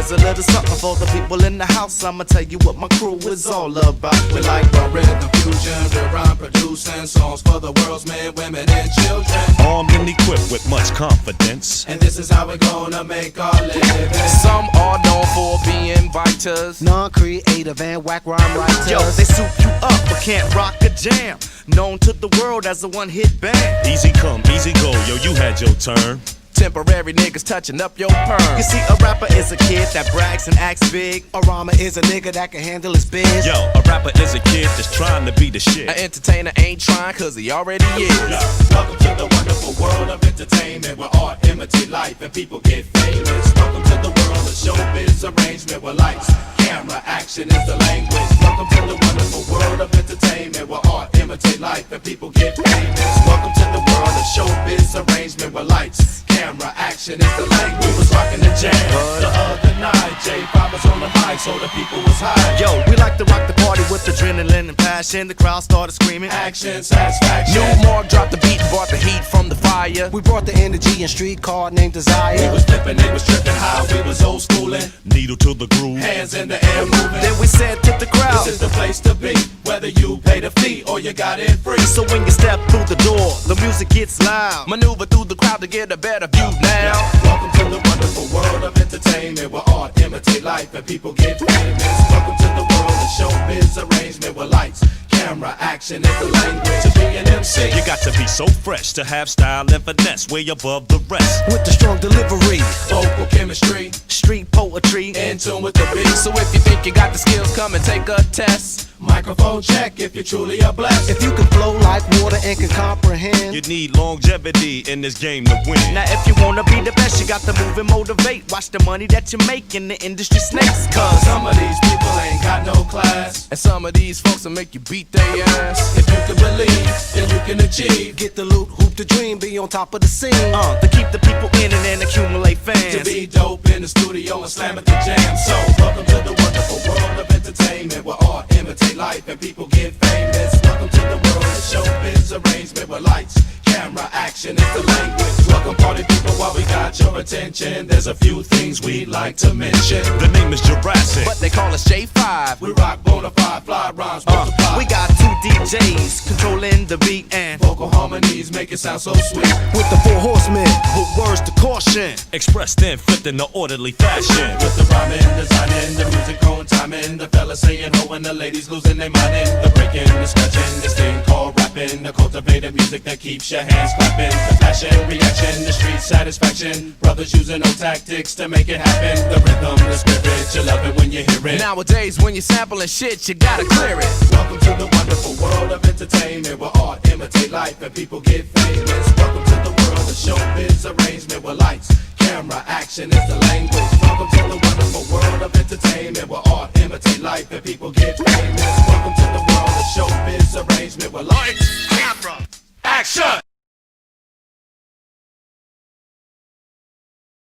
Here's a little something for the people in the house. I'ma tell you what my crew is all about. We like the rhythm fusion, real rhyme producing songs for the world's men, women, and children. Armed and equipped with much confidence. And this is how we're gonna make our living. Some are known for being biters, non-creative and whack rhyme writers. Yo, they soup you up but can't rock a jam. Known to the world as a one-hit band. Easy come, easy go, yo, you had your turn. temporary niggas touching up your perm. You see, a rapper is a kid that brags and acts big. A rhymer is a nigga that can handle his biz. Yo, a rapper is a kid that's trying to be the shit. An entertainer ain't trying cause he already is. Welcome to the wonderful world of entertainment, where art imitate life and people get famous. Welcome to the world of showbiz arrangement, where lights, camera, action is the language. Welcome to the wonderful world of entertainment, where art imitate life and people get famous. Welcome to the world of showbiz arrangement, where lights, camera, action is the language. We was rocking the jam the other night. J5 was on the mic, so the people was high. Yo, we like to rock the party with adrenaline and passion. The crowd started screaming Action, satisfaction. New Mark dropped the beat and brought the heat from the fire. We brought the energy and street card named Desire. We was flipping, they was tripping high, we was old schooling. Needle to the groove, Hands in the air moving. Then we said to the crowd, this is the place to be, whether you pay the fee or you got it free. so when you step through the door, the music gets loud. Maneuver through the crowd to get a better view now. Welcome to the wonderful world of entertainment, where art imitate life and people get famous. Welcome to the world of showbiz arrangement, where lights, camera, action is the language. To be an MC, you got to be so fresh to have style and finesse, way above the rest. With the strong delivery, vocal chemistry, Street poetry, in tune with the beat. So if you think you got the skills, come and take a test. Microphone check if you truly are blessed. if you can flow like water and can comprehend. You need longevity in this game to win. Now if you wanna be the best, you got to move and motivate. Watch the money that you make in the industry snakes. Cause some of these people ain't got no class. And some of these folks will make you beat their ass. If you can believe, then you can achieve. Get the loot, hoop the dream, be on top of the scene. To keep the people in and then accumulate fans. To be dope in the studio and slam at the jam. So welcome to the wonderful world of entertainment, where art imitate life and people get famous. Welcome to the world of showbiz arrangement, where lights, camera, action is the language. Welcome party people, while we got your attention, there's a few things we'd like to mention. The name is Jurassic, But they call us J5. We rock bonafide, fly rhymes, multiply. We got 2 DJs controlling the beat and vocal harmonies make it sound so sweet. With the 4 horsemen, put words to caution. expressed and flipped in the orderly fashion. With the rhyming, designing, the music on timing, the fellas saying ho and the ladies losing their mind. The breaking, the scratching, this thing called rapping, the cultivated music that keeps your hands clapping. The passion, reaction, the street satisfaction, brothers using no tactics to make it happen. The rhythm, the spirit, you love it when you hear it. Nowadays when you're sampling shit, you gotta clear it. Welcome to the wonderful world of entertainment, where art imitate life and people get famous. Welcome to the world of showbiz arrangement, where lights, camera, action is the language. Welcome to the wonderful world of entertainment, where art imitate life and people